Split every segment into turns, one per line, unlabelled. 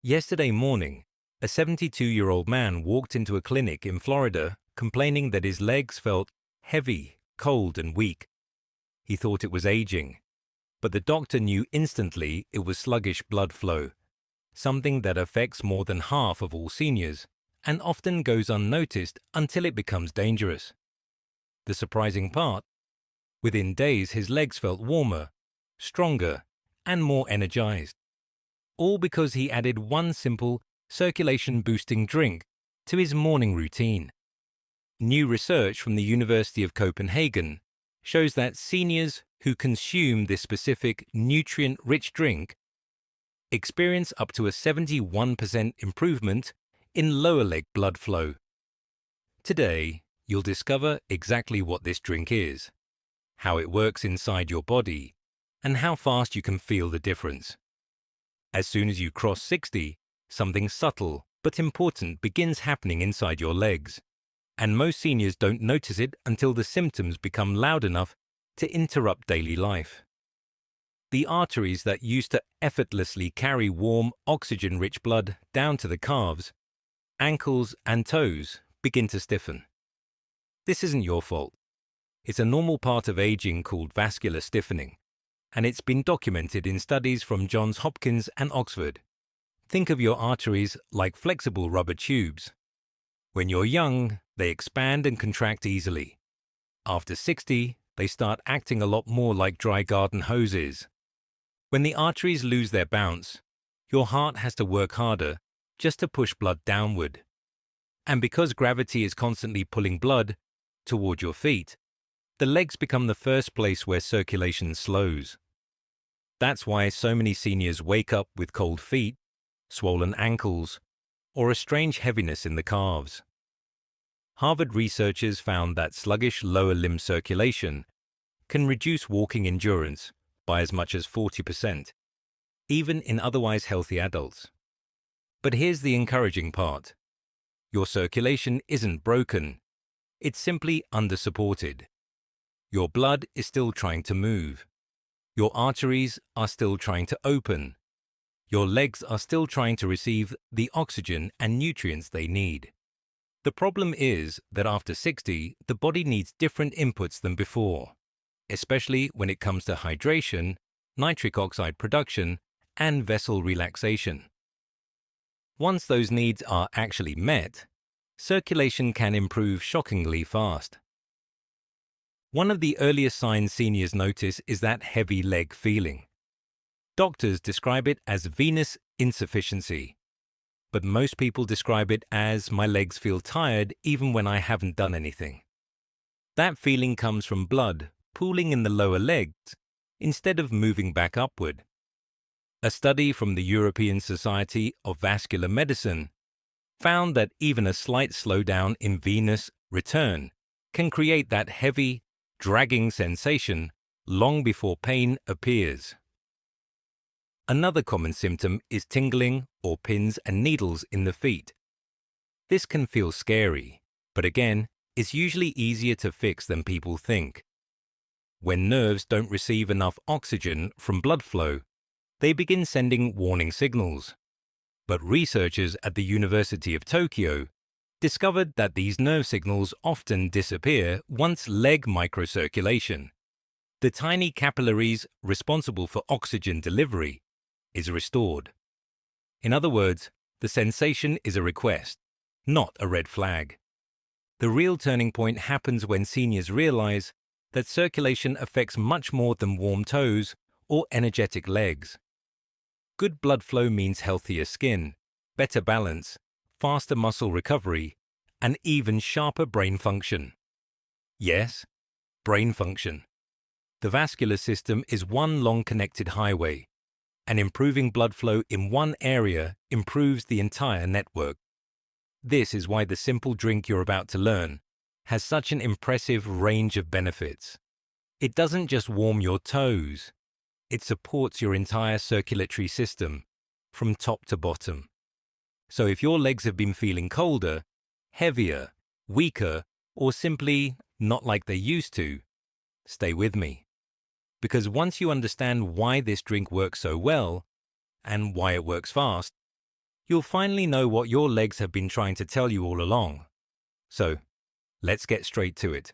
Yesterday morning, a 72-year-old man walked into a clinic in Florida complaining that his legs felt heavy, cold, and weak. He thought it was aging, but the doctor knew instantly it was sluggish blood flow, something that affects more than half of all seniors and often goes unnoticed until it becomes dangerous. The surprising part, within days his legs felt warmer, stronger, and more energized, all because he added one simple circulation-boosting drink to his morning routine. New research from the University of Copenhagen shows that seniors who consume this specific nutrient-rich drink experience up to a 71% improvement in lower leg blood flow. Today, you'll discover exactly what this drink is, how it works inside your body, and how fast you can feel the difference. As soon as you cross 60, something subtle but important begins happening inside your legs, and most seniors don't notice it until the symptoms become loud enough to interrupt daily life. The arteries that used to effortlessly carry warm, oxygen-rich blood down to the calves, ankles, and toes begin to stiffen. This isn't your fault. It's a normal part of aging called vascular stiffening, and it's been documented in studies from Johns Hopkins and Oxford. Think of your arteries like flexible rubber tubes. When you're young, they expand and contract easily. After 60, they start acting a lot more like dry garden hoses. When the arteries lose their bounce, your heart has to work harder just to push blood downward. And because gravity is constantly pulling blood toward your feet, the legs become the first place where circulation slows. That's why so many seniors wake up with cold feet, swollen ankles, or a strange heaviness in the calves. Harvard researchers found that sluggish lower limb circulation can reduce walking endurance by as much as 40%, even in otherwise healthy adults. But here's the encouraging part. Your circulation isn't broken, it's simply undersupported. Your blood is still trying to move. Your arteries are still trying to open. Your legs are still trying to receive the oxygen and nutrients they need. The problem is that after 60, the body needs different inputs than before, especially when it comes to hydration, nitric oxide production, and vessel relaxation. Once those needs are actually met, circulation can improve shockingly fast. One of the earliest signs seniors notice is that heavy leg feeling. Doctors describe it as venous insufficiency, but most people describe it as my legs feel tired even when I haven't done anything. That feeling comes from blood pooling in the lower legs instead of moving back upward. A study from the European Society of Vascular Medicine found that even a slight slowdown in venous return can create that heavy, dragging sensation long before pain appears. Another common symptom is tingling or pins and needles in the feet. This can feel scary, but again, it's usually easier to fix than people think. When nerves don't receive enough oxygen from blood flow, they begin sending warning signals. But researchers at the University of Tokyo discovered that these nerve signals often disappear once leg microcirculation, the tiny capillaries responsible for oxygen delivery, is restored. In other words, the sensation is a request, not a red flag. The real turning point happens when seniors realize that circulation affects much more than warm toes or energetic legs. Good blood flow means healthier skin, better balance, faster muscle recovery, and even sharper brain function. Yes, brain function. The vascular system is one long connected highway, and improving blood flow in one area improves the entire network. This is why the simple drink you're about to learn has such an impressive range of benefits. It doesn't just warm your toes, it supports your entire circulatory system, from top to bottom. So if your legs have been feeling colder, heavier, weaker, or simply not like they used to, stay with me. Because once you understand why this drink works so well, and why it works fast, you'll finally know what your legs have been trying to tell you all along. So, let's get straight to it.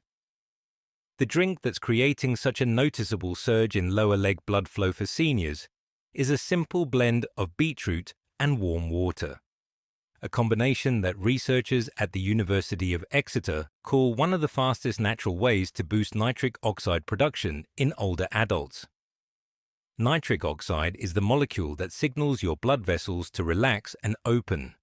The drink that's creating such a noticeable surge in lower leg blood flow for seniors is a simple blend of beetroot and warm water, a combination that researchers at the University of Exeter call one of the fastest natural ways to boost nitric oxide production in older adults. Nitric oxide is the molecule that signals your blood vessels to relax and open.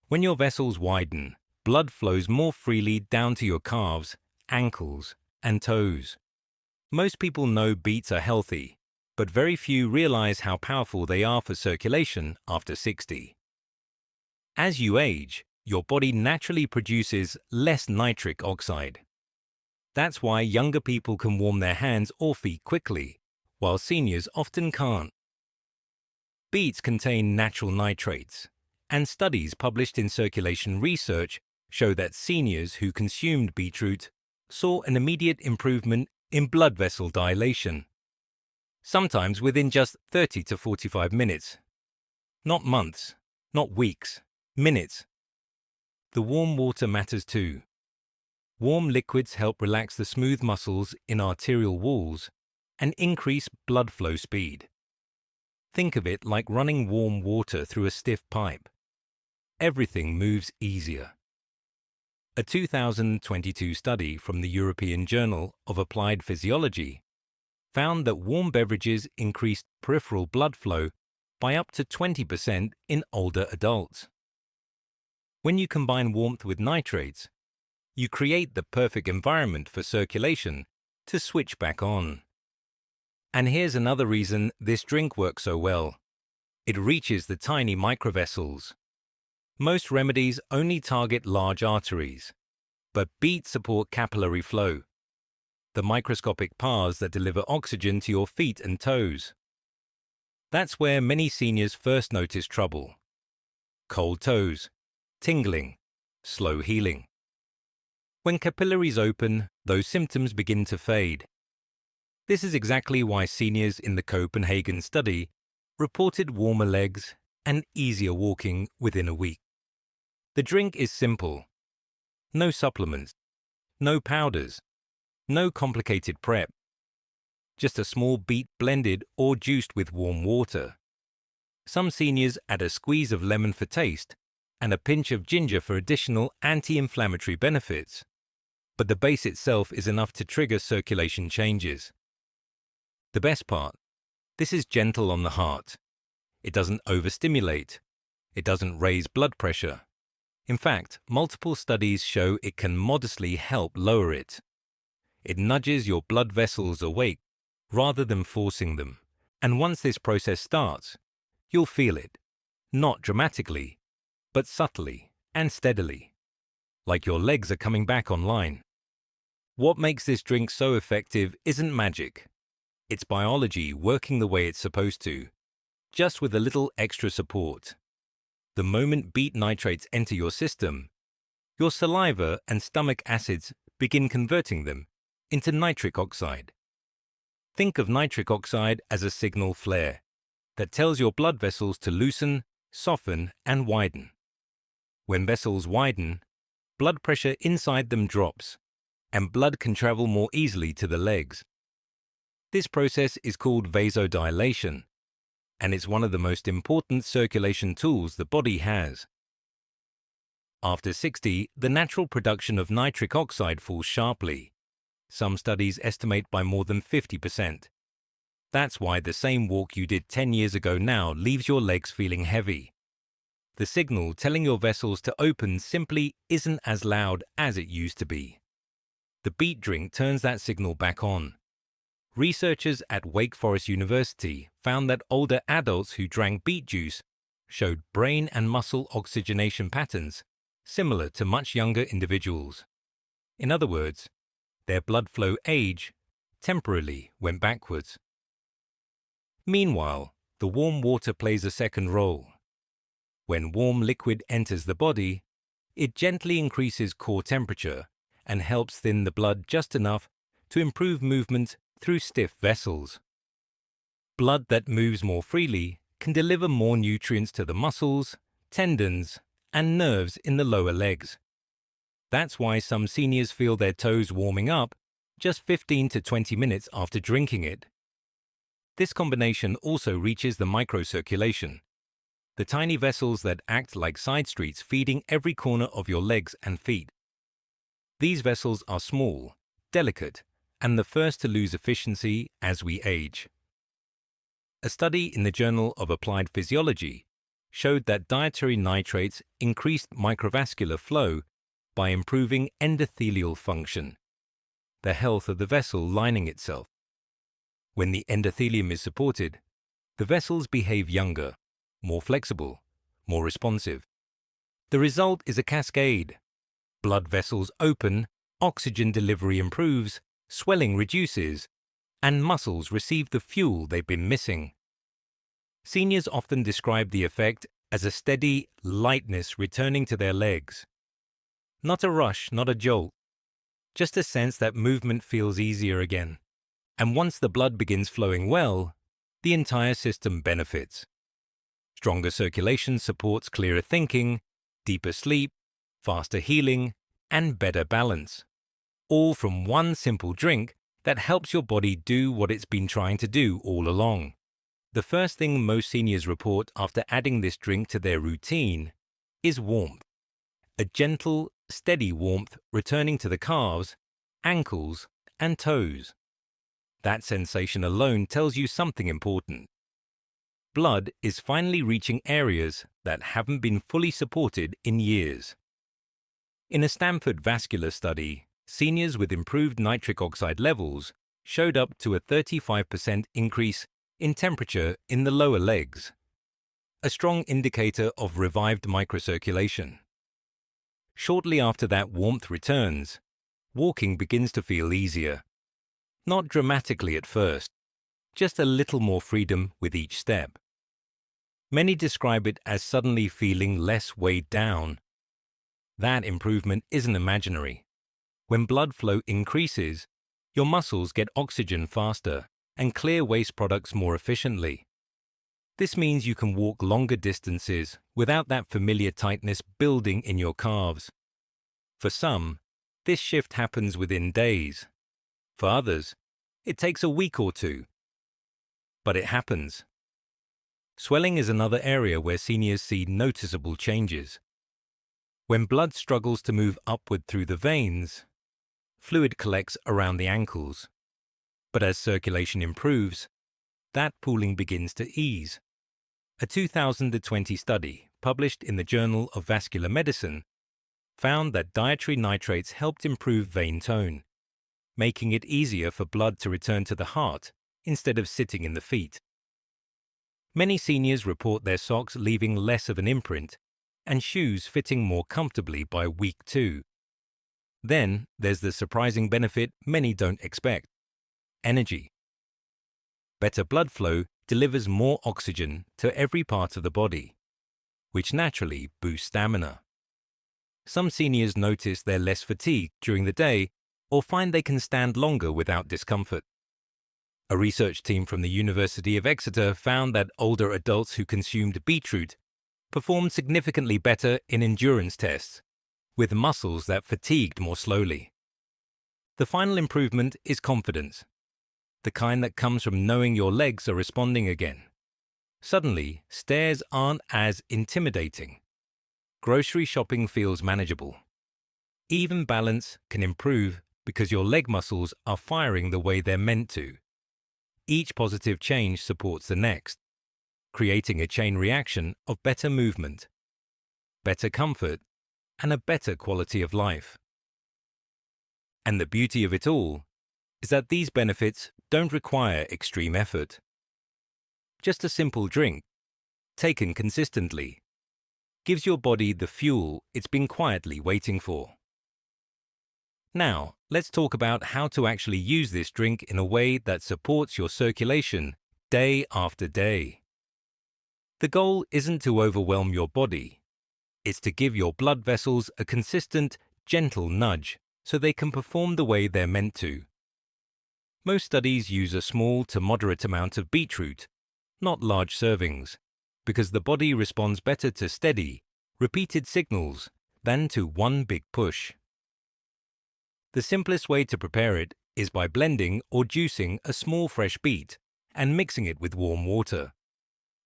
When your vessels widen, blood flows more freely down to your calves, ankles, and toes. Most people know beets are healthy, but very few realize how powerful they are for circulation after 60. As you age, your body naturally produces less nitric oxide. That's why younger people can warm their hands or feet quickly, while seniors often can't. Beets contain natural nitrates, and studies published in Circulation Research show that seniors who consumed beetroot saw an immediate improvement in blood vessel dilation, sometimes within just 30 to 45 minutes. Not months, not weeks, minutes. The warm water matters too. Warm liquids help relax the smooth muscles in arterial walls and increase blood flow speed. Think of it like running warm water through a stiff pipe. Everything moves easier. A 2022 study from the European Journal of Applied Physiology found that warm beverages increased peripheral blood flow by up to 20% in older adults. When you combine warmth with nitrates, you create the perfect environment for circulation to switch back on. And here's another reason this drink works so well. It reaches the tiny microvessels. Most remedies only target large arteries, but beets support capillary flow, the microscopic paths that deliver oxygen to your feet and toes. That's where many seniors first notice trouble. Cold toes, tingling, slow healing. When capillaries open, those symptoms begin to fade. This is exactly why seniors in the Copenhagen study reported warmer legs and easier walking within a week. The drink is simple. No supplements, no powders, no complicated prep. Just a small beet blended or juiced with warm water. Some seniors add a squeeze of lemon for taste and a pinch of ginger for additional anti-inflammatory benefits. But the base itself is enough to trigger circulation changes. The best part, this is gentle on the heart. It doesn't overstimulate. It doesn't raise blood pressure. In fact, multiple studies show it can modestly help lower it. It nudges your blood vessels awake rather than forcing them. And once this process starts, you'll feel it. Not dramatically, but subtly and steadily. Like your legs are coming back online. What makes this drink so effective isn't magic. It's biology working the way it's supposed to, just with a little extra support. The moment beet nitrates enter your system, your saliva and stomach acids begin converting them into nitric oxide. Think of nitric oxide as a signal flare that tells your blood vessels to loosen, soften, and widen. When vessels widen, blood pressure inside them drops, and blood can travel more easily to the legs. This process is called vasodilation, and it's one of the most important circulation tools the body has. After 60, the natural production of nitric oxide falls sharply. Some studies estimate by more than 50%. That's why the same walk you did 10 years ago now leaves your legs feeling heavy. The signal telling your vessels to open simply isn't as loud as it used to be. The beet drink turns that signal back on. Researchers at Wake Forest University found that older adults who drank beet juice showed brain and muscle oxygenation patterns similar to much younger individuals. In other words, their blood flow age temporarily went backwards. Meanwhile, the warm water plays a second role. When warm liquid enters the body, it gently increases core temperature and helps thin the blood just enough to improve movement through stiff vessels. Blood that moves more freely can deliver more nutrients to the muscles, tendons, and nerves in the lower legs. That's why some seniors feel their toes warming up just 15 to 20 minutes after drinking it. This combination also reaches the microcirculation, the tiny vessels that act like side streets feeding every corner of your legs and feet. These vessels are small, delicate, and the first to lose efficiency as we age. A study in the Journal of Applied Physiology showed that dietary nitrates increased microvascular flow by improving endothelial function, the health of the vessel lining itself. When the endothelium is supported, the vessels behave younger, more flexible, more responsive. The result is a cascade. Blood vessels open, oxygen delivery improves, swelling reduces, and muscles receive the fuel they've been missing. Seniors often describe the effect as a steady lightness returning to their legs. Not a rush, not a jolt, just a sense that movement feels easier again. And once the blood begins flowing well, the entire system benefits. Stronger circulation supports clearer thinking, deeper sleep, faster healing, and better balance. All from one simple drink that helps your body do what it's been trying to do all along. The first thing most seniors report after adding this drink to their routine is warmth. A gentle, steady warmth returning to the calves, ankles, and toes. That sensation alone tells you something important. Blood is finally reaching areas that haven't been fully supported in years. In a Stanford vascular study, seniors with improved nitric oxide levels showed up to a 35% increase in temperature in the lower legs, a strong indicator of revived microcirculation. Shortly after that warmth returns, walking begins to feel easier. Not dramatically at first, just a little more freedom with each step. Many describe it as suddenly feeling less weighed down. That improvement isn't imaginary. When blood flow increases, your muscles get oxygen faster and clear waste products more efficiently. This means you can walk longer distances without that familiar tightness building in your calves. For some, this shift happens within days. For others, it takes a week or two. But it happens. Swelling is another area where seniors see noticeable changes. When blood struggles to move upward through the veins, fluid collects around the ankles. But as circulation improves, that pooling begins to ease. A 2020 study published in the Journal of Vascular Medicine found that dietary nitrates helped improve vein tone, making it easier for blood to return to the heart instead of sitting in the feet. Many seniors report their socks leaving less of an imprint and shoes fitting more comfortably by week 2. Then there's the surprising benefit many don't expect: energy. Better blood flow delivers more oxygen to every part of the body, which naturally boosts stamina. Some seniors notice they're less fatigued during the day or find they can stand longer without discomfort. A research team from the University of Exeter found that older adults who consumed beetroot performed significantly better in endurance tests, with muscles that fatigued more slowly. The final improvement is confidence, the kind that comes from knowing your legs are responding again. Suddenly, stairs aren't as intimidating. Grocery shopping feels manageable. Even balance can improve because your leg muscles are firing the way they're meant to. Each positive change supports the next, creating a chain reaction of better movement, better comfort, and a better quality of life. And the beauty of it all is that these benefits don't require extreme effort. Just a simple drink, taken consistently, gives your body the fuel it's been quietly waiting for. Now, let's talk about how to actually use this drink in a way that supports your circulation day after day. The goal isn't to overwhelm your body. It's to give your blood vessels a consistent, gentle nudge so they can perform the way they're meant to. Most studies use a small to moderate amount of beetroot, not large servings, because the body responds better to steady, repeated signals than to one big push. The simplest way to prepare it is by blending or juicing a small fresh beet and mixing it with warm water.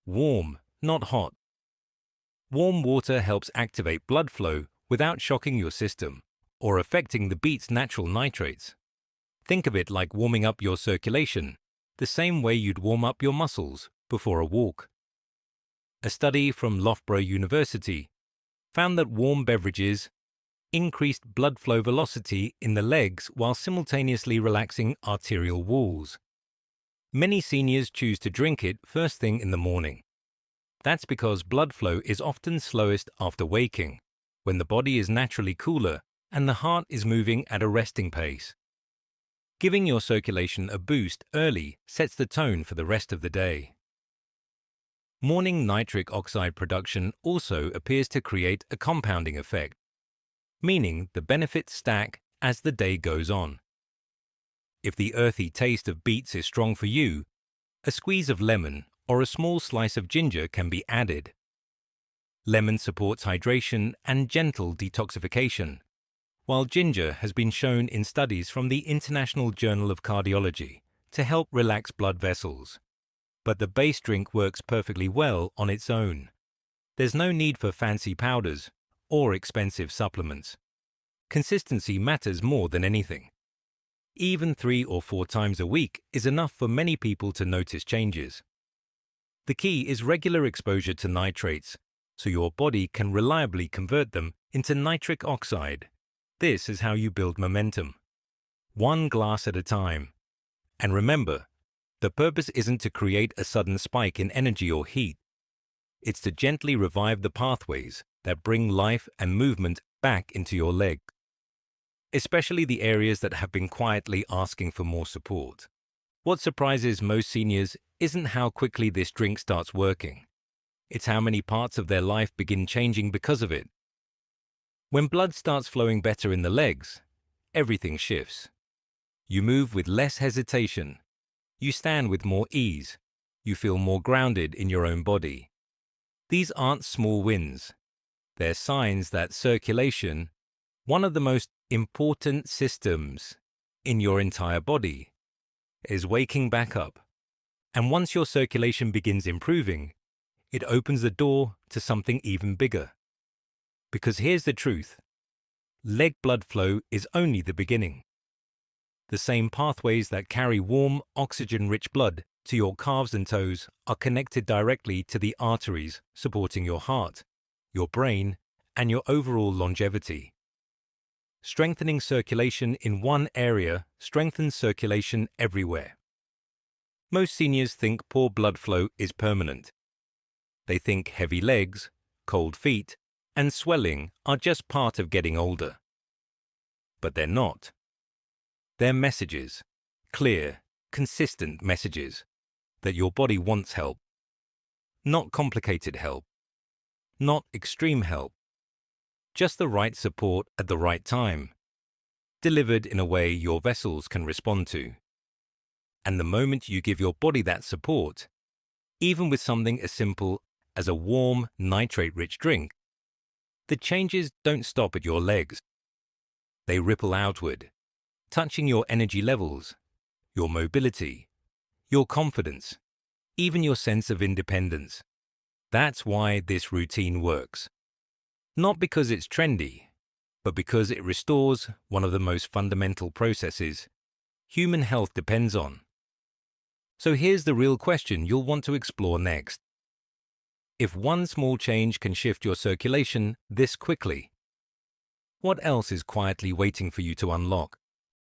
Warm, not hot. Warm water helps activate blood flow without shocking your system or affecting the beet's natural nitrates. Think of it like warming up your circulation, the same way you'd warm up your muscles before a walk. A study from Loughborough University found that warm beverages increased blood flow velocity in the legs while simultaneously relaxing arterial walls. Many seniors choose to drink it first thing in the morning. That's because blood flow is often slowest after waking, when the body is naturally cooler and the heart is moving at a resting pace. Giving your circulation a boost early sets the tone for the rest of the day. Morning nitric oxide production also appears to create a compounding effect, meaning the benefits stack as the day goes on. If the earthy taste of beets is strong for you, a squeeze of lemon or a small slice of ginger can be added. Lemon supports hydration and gentle detoxification, while ginger has been shown in studies from the International Journal of Cardiology to help relax blood vessels. But the base drink works perfectly well on its own. There's no need for fancy powders or expensive supplements. Consistency matters more than anything. Even 3 or 4 times a week is enough for many people to notice changes. The key is regular exposure to nitrates, so your body can reliably convert them into nitric oxide. This is how you build momentum. 1 glass at a time. And remember, the purpose isn't to create a sudden spike in energy or heat. It's to gently revive the pathways that bring life and movement back into your leg, especially the areas that have been quietly asking for more support. What surprises most seniors isn't how quickly this drink starts working. It's how many parts of their life begin changing because of it. When blood starts flowing better in the legs, everything shifts. You move with less hesitation. You stand with more ease. You feel more grounded in your own body. These aren't small wins. They're signs that circulation, one of the most important systems in your entire body, is waking back up. And once your circulation begins improving, it opens the door to something even bigger. Because here's the truth. Leg blood flow is only the beginning. The same pathways that carry warm, oxygen-rich blood to your calves and toes are connected directly to the arteries supporting your heart, your brain, and your overall longevity. Strengthening circulation in one area strengthens circulation everywhere. Most seniors think poor blood flow is permanent. They think heavy legs, cold feet, and swelling are just part of getting older. But they're not. They're messages, clear, consistent messages, that your body wants help. Not complicated help. Not extreme help. Just the right support at the right time, delivered in a way your vessels can respond to. And the moment you give your body that support, even with something as simple as a warm, nitrate-rich drink, the changes don't stop at your legs. They ripple outward, touching your energy levels, your mobility, your confidence, even your sense of independence. That's why this routine works. Not because it's trendy, but because it restores one of the most fundamental processes human health depends on. So here's the real question you'll want to explore next. If one small change can shift your circulation this quickly, what else is quietly waiting for you to unlock?